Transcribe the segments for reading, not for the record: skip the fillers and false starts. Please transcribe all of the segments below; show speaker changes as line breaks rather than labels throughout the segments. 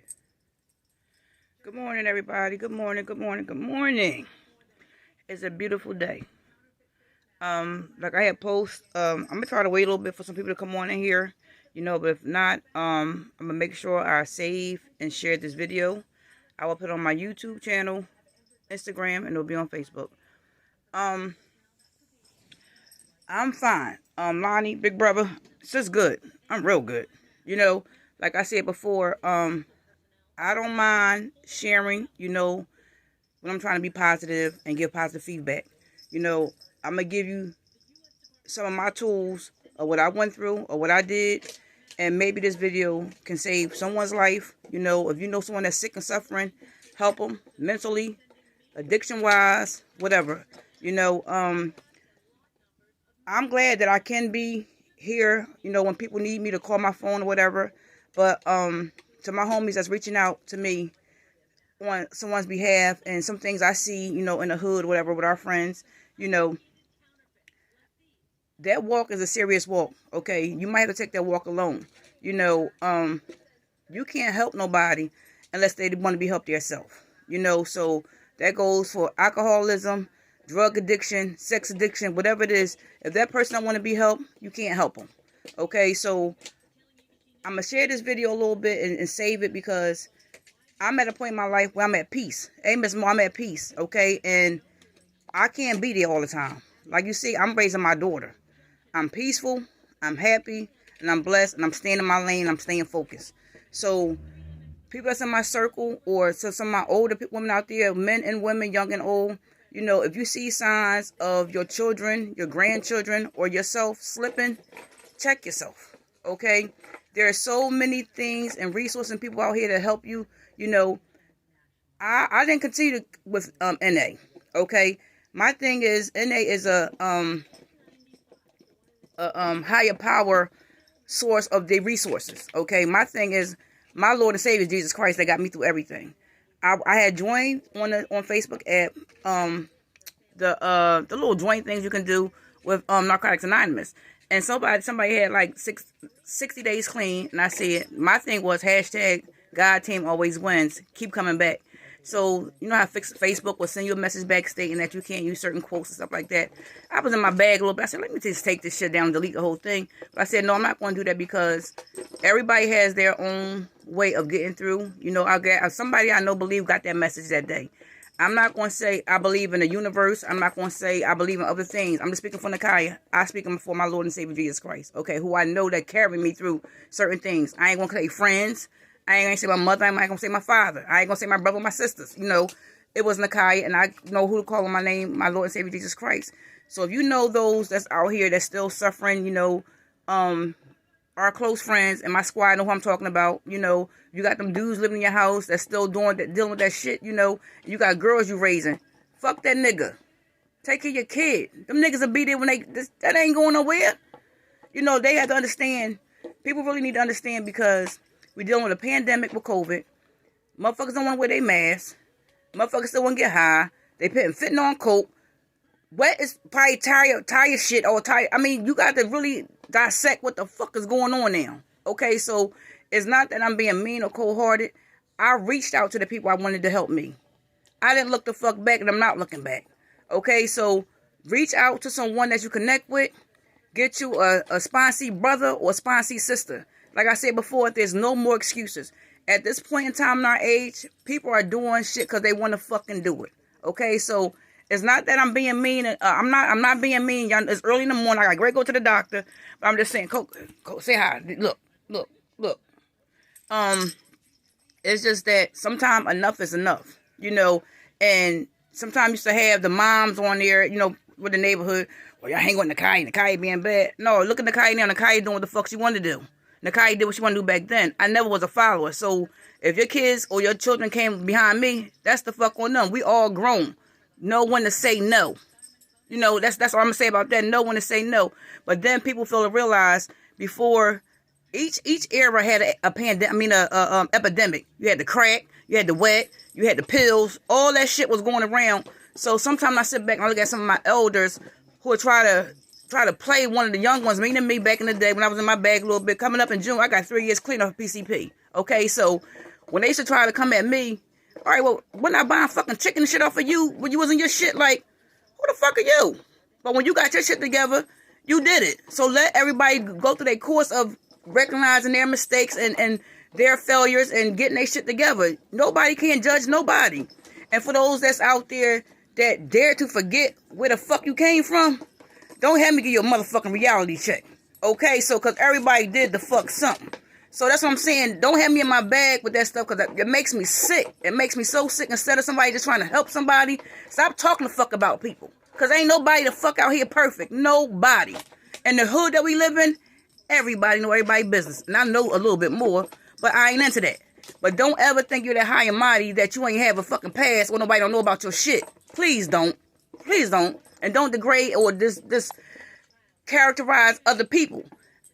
Okay. Good morning, everybody. Good morning. Good morning. Good morning. It's a beautiful day. Like I had post. I'm gonna try to wait a little bit for some people to come on in here. But if not, I'm gonna make sure I save and share this video. I will put it on my YouTube channel, Instagram, and it'll be on Facebook. I'm fine. Lonnie, big brother, it's just good. I'm real good. Like I said before, I don't mind sharing, when I'm trying to be positive and give positive feedback. I'm going to give you some of my tools of what I went through or what I did. And maybe this video can save someone's life. If you know someone that's sick and suffering, help them mentally, addiction-wise, whatever. I'm glad that I can be here, when people need me to call my phone or whatever. But to my homies that's reaching out to me on someone's behalf and some things I see, in the hood, whatever, with our friends, that walk is a serious walk, okay? You might have to take that walk alone. You can't help nobody unless they want to be helped themselves. So that goes for alcoholism, drug addiction, sex addiction, whatever it is. If that person don't want to be helped, you can't help them, okay? So I'm going to share this video a little bit and save it because I'm at a point in my life where I'm at peace. Hey, Miss Mo, I'm at peace, okay? And I can't be there all the time. Like you see, I'm raising my daughter. I'm peaceful, I'm happy, and I'm blessed, and I'm staying in my lane, I'm staying focused. So people that's in my circle or some of my older women out there, men and women, young and old, if you see signs of your children, your grandchildren, or yourself slipping, check yourself, okay? There are so many things and resources and people out here to help you. I didn't continue with NA, okay? My thing is, NA is a higher power source of the resources, okay? My thing is, my Lord and Savior, Jesus Christ, that got me through everything. I had joined on Facebook app, the little joint things you can do with Narcotics Anonymous. And somebody had like 60 days clean. And I said, my thing was hashtag God team always wins. Keep coming back. So, you know how Facebook will send you a message back stating that you can't use certain quotes and stuff like that. I was in my bag a little bit. I said, let me just take this shit down and delete the whole thing. But I said, no, I'm not going to do that because everybody has their own way of getting through. Somebody I know got that message that day. I'm not going to say I believe in the universe. I'm not going to say I believe in other things. I'm just speaking for Nakaya. I speak for my Lord and Savior Jesus Christ, okay, who I know that carry me through certain things. I ain't going to say friends. I ain't going to say my mother. I ain't going to say my father. I ain't going to say my brother or my sisters. It was Nakaya, and I know who to call on my name, my Lord and Savior Jesus Christ. So if you know those that's out here that's still suffering, our close friends and my squad know who I'm talking about. You got them dudes living in your house that's still dealing with that shit. You got girls you raising. Fuck that nigga. Take care of your kid. Them niggas will be there when that ain't going nowhere. They have to understand. People really need to understand because we're dealing with a pandemic with COVID. Motherfuckers don't want to wear their masks. Motherfuckers still want to get high. They fitting on coke. Wet is probably tire shit or tire. I mean, you got to really dissect what the fuck is going on now. Okay, so it's not that I'm being mean or cold-hearted. I reached out to the people I wanted to help me. I didn't look the fuck back, and I'm not looking back. Okay, so reach out to someone that you connect with. Get you a sponsee brother or sponsee sister. Like I said before, there's no more excuses. At this point in time in our age, people are doing shit because they want to fucking do it. Okay, so it's not that I'm being mean. I'm not being mean. Y'all, it's early in the morning. I got to go to the doctor. But I'm just saying, Coco, say hi. Look. It's just that sometimes enough is enough, and sometimes you used to have the moms on there, with the neighborhood. Well, y'all hang with Nakai being bad. No, look at Nakai now. Nakai doing what the fuck she wanted to do. Nakai did what she wanted to do back then. I never was a follower. So if your kids or your children came behind me, that's the fuck on them. We all grown. Know when to say no. That's what I'm gonna say about that. Know when to say no. But then people feel to realize before each era had a pandemic. I mean, a epidemic. You had the crack. You had the wet. You had the pills. All that shit was going around. So sometimes I sit back and I look at some of my elders who would try to play one of the young ones. Me back in the day when I was in my bag a little bit. Coming up in June, I got 3 years clean off PCP. Okay, so when they used to try to come at me, all right, well, we're not buying fucking chicken and shit off of you when you was in your shit. Like, who the fuck are you? But when you got your shit together, you did it. So let everybody go through their course of recognizing their mistakes and their failures and getting their shit together. Nobody can judge nobody. And for those that's out there that dare to forget where the fuck you came from, don't have me give you a motherfucking reality check. Okay? So, because everybody did the fuck something. So that's what I'm saying. Don't have me in my bag with that stuff, because it makes me sick. It makes me so sick. Instead of somebody just trying to help somebody, stop talking the fuck about people. Because ain't nobody the fuck out here perfect. Nobody. In the hood that we live in, everybody know everybody's business. And I know a little bit more, but I ain't into that. But don't ever think you're that high and mighty that you ain't have a fucking past where nobody don't know about your shit. Please don't. Please don't. And don't degrade or this characterize other people.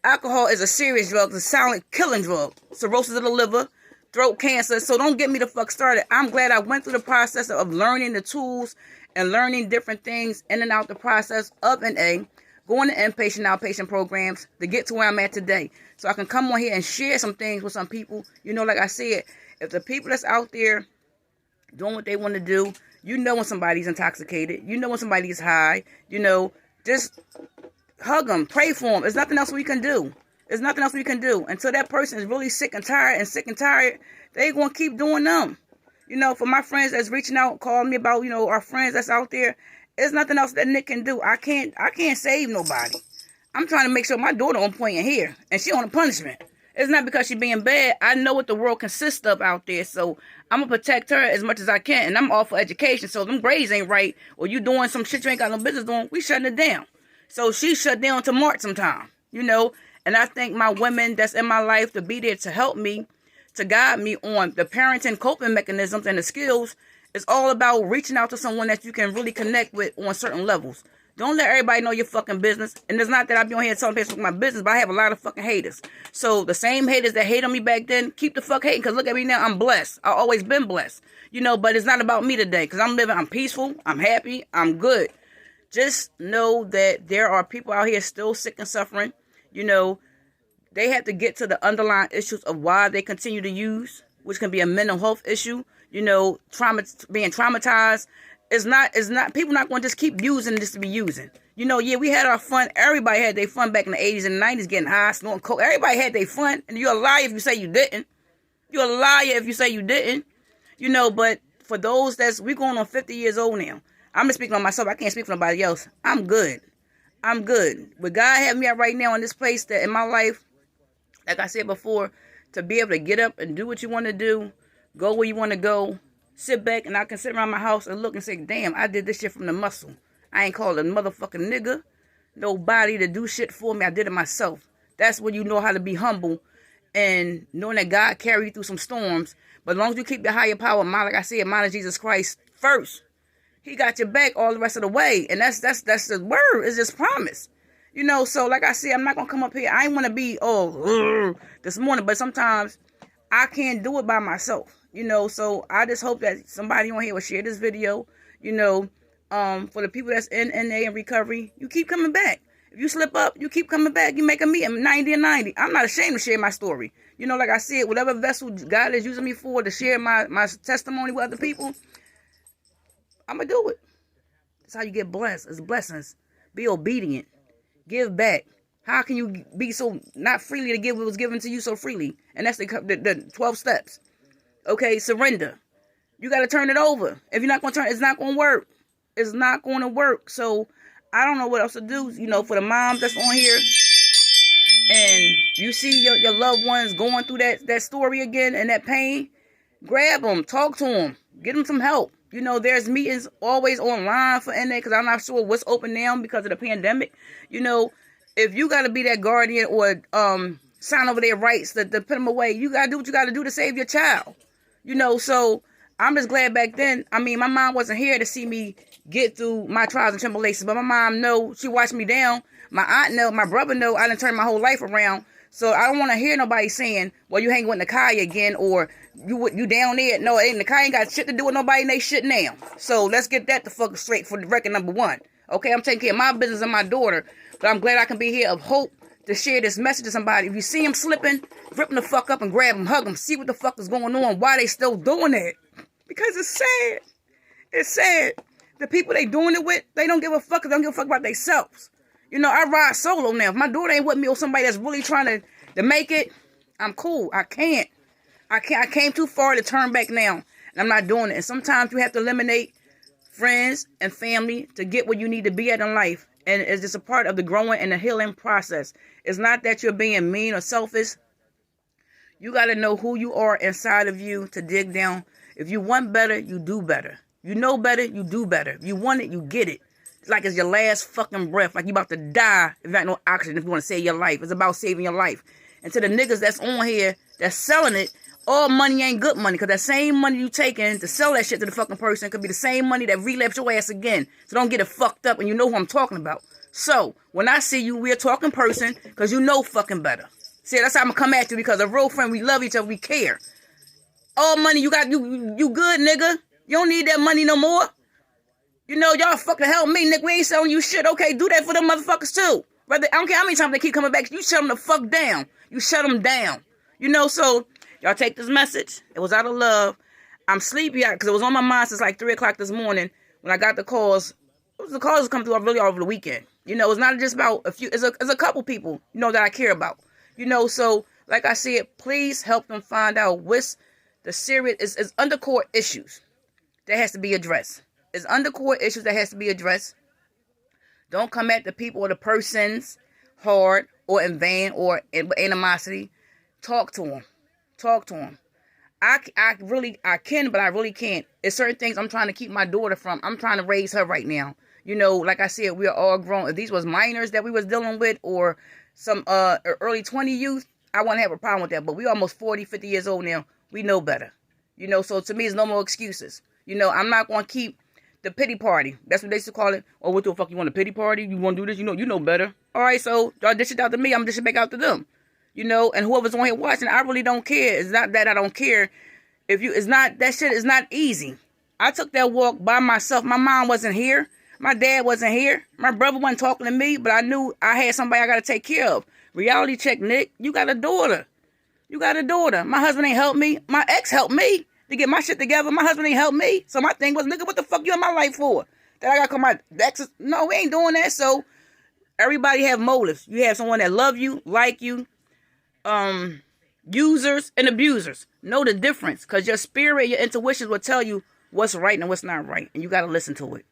Alcohol is a serious drug. It's a silent killing drug. Cirrhosis of the liver, throat cancer. So don't get me the fuck started. I'm glad I went through the process of learning the tools and learning different things in and out the process of NA, going to inpatient, outpatient programs to get to where I'm at today. So I can come on here and share some things with some people. You know, like I said, if the people that's out there doing what they want to do, you know when somebody's intoxicated. You know when somebody's high. You know, just hug them, pray for them. There's nothing else we can do. There's nothing else we can do. Until that person is really sick and tired, they going to keep doing them. You know, for my friends that's reaching out, calling me about, you know, our friends that's out there, there's nothing else that Nick can do. I can't save nobody. I'm trying to make sure my daughter on point in here, and she on a punishment. It's not because she's being bad. I know what the world consists of out there, so I'm going to protect her as much as I can, and I'm all for education. So if them grades ain't right, or you doing some shit you ain't got no business doing, we shutting it down. So she shut down to March sometime, you know. And I think my women that's in my life to be there to help me, to guide me on the parenting coping mechanisms and the skills, is all about reaching out to someone that you can really connect with on certain levels. Don't let everybody know your fucking business. And it's not that I be on here telling people my business, but I have a lot of fucking haters. So the same haters that hate on me back then, keep the fuck hating. Because look at me now, I'm blessed. I've always been blessed. You know, but it's not about me today. Because I'm peaceful, I'm happy, I'm good. Just know that there are people out here still sick and suffering. You know, they have to get to the underlying issues of why they continue to use, which can be a mental health issue. You know, being traumatized. It's not, people not going to just keep using just to be using. You know, yeah, we had our fun. Everybody had their fun back in the 80s and 90s getting high, snorting coke. Everybody had their fun. And you're a liar if you say you didn't. You're a liar if you say you didn't. You know, but for those we're going on 50 years old now. I'm just speaking on myself. I can't speak for nobody else. I'm good. I'm good. But God have me at right now in this place that in my life, like I said before, to be able to get up and do what you want to do, go where you want to go, sit back, and I can sit around my house and look and say, damn, I did this shit from the muscle. I ain't called a motherfucking nigga, nobody to do shit for me. I did it myself. That's when you know how to be humble and knowing that God carry you through some storms. But as long as you keep the higher power, like I said, mind of Jesus Christ first, He got your back all the rest of the way. And that's the word. It's just promise. You know, so like I said, I'm not going to come up here. I ain't want to be, this morning. But sometimes I can't do it by myself. You know, so I just hope that somebody on here will share this video. You know, for the people that's in NA and recovery, you keep coming back. If you slip up, you keep coming back. You make a meeting 90 and 90. I'm not ashamed to share my story. You know, like I said, whatever vessel God is using me for to share my testimony with other people, I'm going to do it. That's how you get blessed. It's blessings. Be obedient. Give back. How can you be so not freely to give what was given to you so freely? And that's the 12 steps. Okay, surrender. You got to turn it over. If you're not going to turn it, it's not going to work. It's not going to work. So I don't know what else to do, you know, for the moms that's on here. And you see your loved ones going through that story again and that pain. Grab them. Talk to them. Get them some help. You know, there's meetings always online for NA because I'm not sure what's open now because of the pandemic. You know, if you got to be that guardian or sign over their rights to put them away, you got to do what you got to do to save your child. You know, so I'm just glad back then. I mean, my mom wasn't here to see me get through my trials and tribulations, but my mom know, she watched me down. My aunt know, my brother know, I done turned my whole life around. So I don't want to hear nobody saying, well, you hanging with Nakai again, or you down there. No, Nakai ain't got shit to do with nobody and they shit now. So let's get that the fuck straight for the record number one. Okay, I'm taking care of my business and my daughter, but I'm glad I can be here of hope to share this message to somebody. If you see them slipping, rip them the fuck up and grab them, hug them, see what the fuck is going on, why they still doing that. Because it's sad. It's sad. The people they doing it with, they don't give a fuck. They don't give a fuck about themselves. You know, I ride solo now. If my daughter ain't with me or somebody that's really trying to make it, I'm cool. I can't. I came too far to turn back now. And I'm not doing it. And sometimes you have to eliminate friends and family to get where you need to be at in life. And it's just a part of the growing and the healing process. It's not that you're being mean or selfish. You got to know who you are inside of you to dig down. If you want better, you do better. You know better, you do better. If you want it, you get it. It's like it's your last fucking breath. Like you about to die if you got no oxygen if you want to save your life. It's about saving your life. And to the niggas that's on here, that's selling it, all money ain't good money. Because that same money you taking to sell that shit to the fucking person could be the same money that relapse your ass again. So don't get it fucked up and you know who I'm talking about. So, when I see you, we're a talking person because you know fucking better. See, that's how I'm going to come at you because a real friend, we love each other, we care. All money you got, you good, nigga. You don't need that money no more. You know, y'all fucking help me, nigga. We ain't selling you shit. Okay, do that for them motherfuckers too. But I don't care how many times they keep coming back. You shut them the fuck down. You shut them down. You know, so y'all take this message. It was out of love. I'm sleepy because it was on my mind since like 3 o'clock this morning when I got the calls. The calls come through really all over the weekend. You know, it's not just about a few. It's a couple people, you know, that I care about. You know, so like I said, please help them find out what's the serious is undercourt issues that has to be addressed. It's undercourt issues that has to be addressed. Don't come at the people or the persons hard or in vain or in animosity. Talk to them. Talk to them. I can, but I really can't. It's certain things I'm trying to keep my daughter from. I'm trying to raise her right now. You know, like I said, we are all grown. If these was minors that we was dealing with or some early 20 youth, I wouldn't have a problem with that. But we almost 40, 50 years old now. We know better. You know, so to me, it's no more excuses. You know, I'm not going to keep the pity party. That's what they used to call it. Oh, what the fuck, you want a pity party? You want to do this? You know better. All right, so y'all dish it out to me. I'm dishing back out to them. You know, and whoever's on here watching, I really don't care. It's not that I don't care. That shit is not easy. I took that walk by myself. My mom wasn't here. My dad wasn't here. My brother wasn't talking to me, but I knew I had somebody I got to take care of. Reality check, Nick. You got a daughter. You got a daughter. My husband ain't helped me. My ex helped me to get my shit together. My husband ain't helped me. So my thing was, nigga, what the fuck you in my life for? That I got to come my exes? No, we ain't doing that. So everybody have motives. You have someone that love you, like you, users and abusers. Know the difference, because your spirit, your intuitions will tell you what's right and what's not right, and you got to listen to it.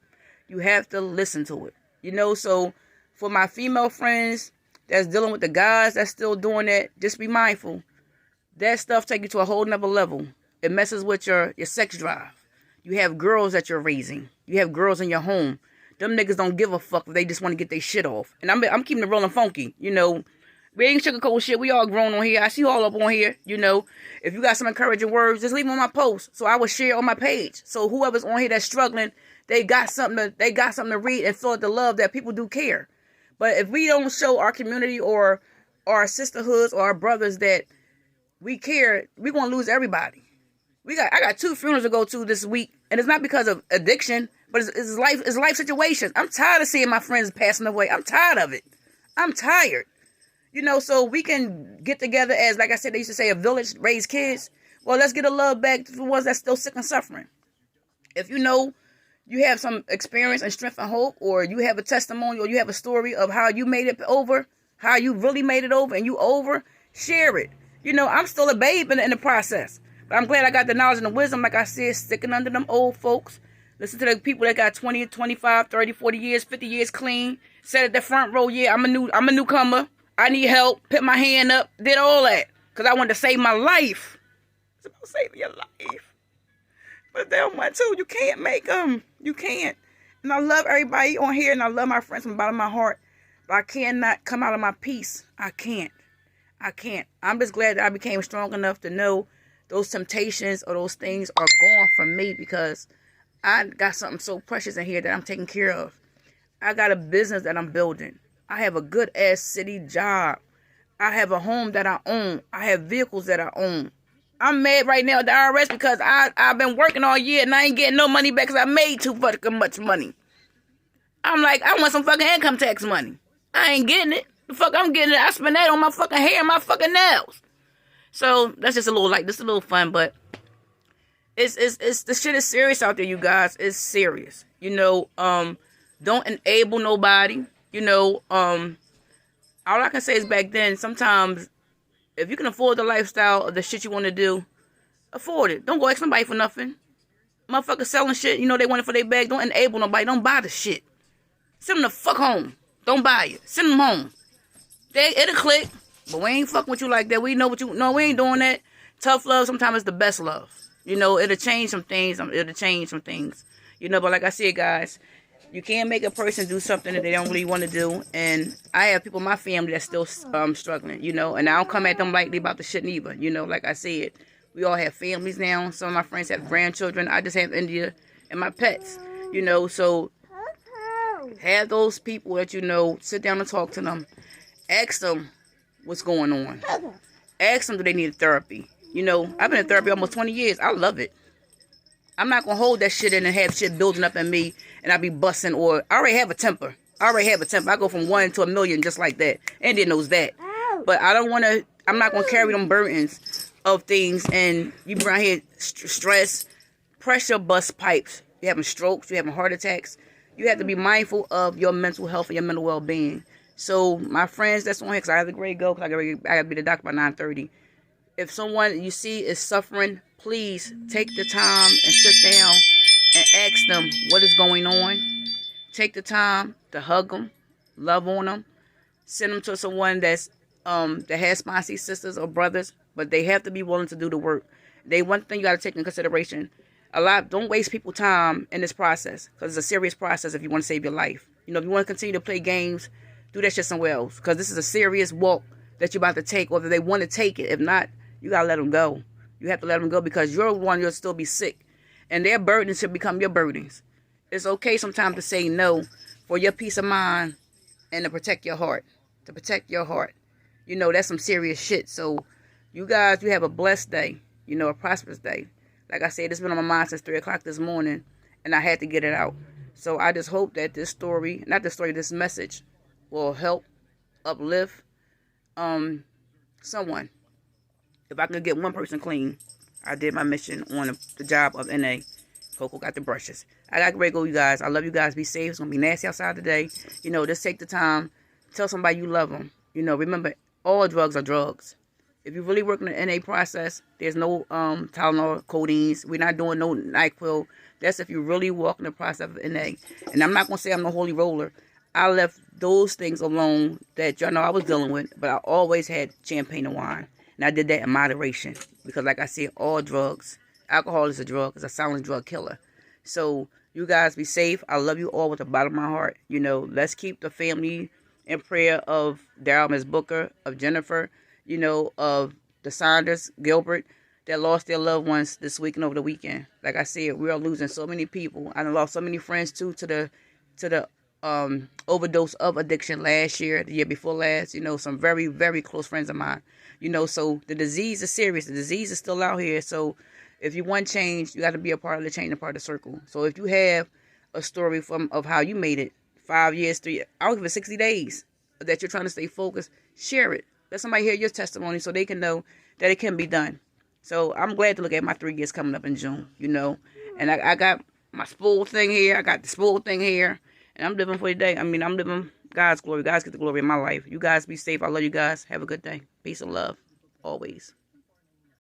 You have to listen to it. You know, so for my female friends that's dealing with the guys that's still doing that, just be mindful. That stuff take you to a whole nother level. It messes with your sex drive. You have girls that you're raising. You have girls in your home. Them niggas don't give a fuck if they just want to get their shit off. And I'm keeping it rolling funky, you know. We ain't sugarcoat shit. We all grown on here. I see you all up on here, you know. If you got some encouraging words, just leave them on my post. So I will share on my page. So whoever's on here that's struggling, they got something to read and feel the love that people do care. But if we don't show our community or our sisterhoods or our brothers that we care, we're gonna lose everybody. I got 2 funerals to go to this week, and it's not because of addiction, but it's life situations. I'm tired of seeing my friends passing away. I'm tired of it. I'm tired. You know, so we can get together as, like I said, they used to say, a village raise kids. Well, let's get a love back to the ones that's still sick and suffering. If you know you have some experience and strength and hope, or you have a testimony, or you have a story of how you made it over, how you really made it over, and you over, share it. You know, I'm still a babe in the process. But I'm glad I got the knowledge and the wisdom, like I said, sticking under them old folks. Listen to the people that got 20, 25, 30, 40 years, 50 years clean. Sat at the front row, yeah, I'm a newcomer. I need help. Put my hand up. Did all that. Because I wanted to save my life. It's about saving your life. But they don't want to. You can't make them. You can't. And I love everybody on here. And I love my friends from the bottom of my heart. But I cannot come out of my peace. I can't. I'm just glad that I became strong enough to know those temptations or those things are gone from me. Because I got something so precious in here that I'm taking care of. I got a business that I'm building. I have a good-ass city job. I have a home that I own. I have vehicles that I own. I'm mad right now at the IRS because I've been working all year and I ain't getting no money back because I made too fucking much money. I'm like, I want some fucking income tax money. I ain't getting it. The fuck I'm getting it. I spend that on my fucking hair and my fucking nails. So that's just a little just a little fun, but it's the shit is serious out there, you guys. It's serious. You know, don't enable nobody. You know, all I can say is back then, sometimes if you can afford the lifestyle of the shit you want to do, afford it. Don't go ask somebody for nothing. Motherfuckers selling shit, you know they want it for their bag. Don't enable nobody. Don't buy the shit. Send them the fuck home. Don't buy it. Send them home. It'll click, but we ain't fucking with you like that. We know what you... No, we ain't doing that. Tough love sometimes is the best love. You know, it'll change some things. You know, but like I said, guys, you can't make a person do something that they don't really want to do. And I have people in my family that's still struggling, you know. And I don't come at them lightly about the shit neither. You know, like I said, we all have families now. Some of my friends have grandchildren. I just have India and my pets, you know. So have those people that you know, sit down and talk to them. Ask them what's going on. Ask them do they need therapy. You know, I've been in therapy almost 20 years. I love it. I'm not going to hold that shit in and have shit building up in me and I be busting or... I already have a temper. I go from 1 to a million just like that. India knows that. But I don't want to... I'm not going to carry them burdens of things and you around here stress, pressure bust pipes. You're having strokes. You're having heart attacks. You have to be mindful of your mental health and your mental well-being. So, my friends that's on here, because I have to grade go, because I got to be the doctor by 9:30. If someone you see is suffering, please take the time and sit down and ask them what is going on. Take the time to hug them, love on them, send them to someone that has sponsee sisters or brothers, but they have to be willing to do the work. One thing you got to take into consideration, don't waste people's time in this process, because it's a serious process if you want to save your life. You know, if you want to continue to play games, do that shit somewhere else, because this is a serious walk that you're about to take, or if they want to take it. If not, you got to let them go. You have to let them go, because you're one, you'll still be sick, and their burdens should become your burdens. It's okay sometimes to say no for your peace of mind and to protect your heart. You know, that's some serious shit. So you guys, you have a blessed day, you know, a prosperous day. Like I said, it's been on my mind since 3 o'clock this morning, and I had to get it out. So I just hope that this message will help uplift someone. If I can get one person clean, I did my mission on the job of NA. Coco got the brushes. I got to go, you guys. I love you guys. Be safe. It's going to be nasty outside today. You know, just take the time. Tell somebody you love them. You know, remember, all drugs are drugs. If you really work in the NA process, there's no Tylenol, codeines. We're not doing no NyQuil. That's if you really walk in the process of NA. And I'm not going to say I'm no holy roller. I left those things alone that y'all know I was dealing with, but I always had champagne and wine. And I did that in moderation, because like I said, all drugs, alcohol is a drug, it's a silent drug killer. So you guys be safe. I love you all with the bottom of my heart. You know, let's keep the family in prayer of Daryl, Miss Booker, of Jennifer, you know, of the Saunders, Gilbert, that lost their loved ones this week and over the weekend. Like I said, we are losing so many people. I lost so many friends too to the overdose of addiction last year, the year before last. You know, some very, very close friends of mine. You know, so the disease is serious. The disease is still out here. So if you want change, you got to be a part of the change and part of the circle. So if you have a story of how you made it, 5 years, 3 years, I don't give it 60 days that you're trying to stay focused, share it. Let somebody hear your testimony so they can know that it can be done. So I'm glad to look at my 3 years coming up in June, you know. And I got my spool thing here. I got the spool thing here. And I'm living for the day. I mean, I'm living God's glory. God's get the glory in my life. You guys be safe. I love you guys. Have a good day. Peace and love. Always.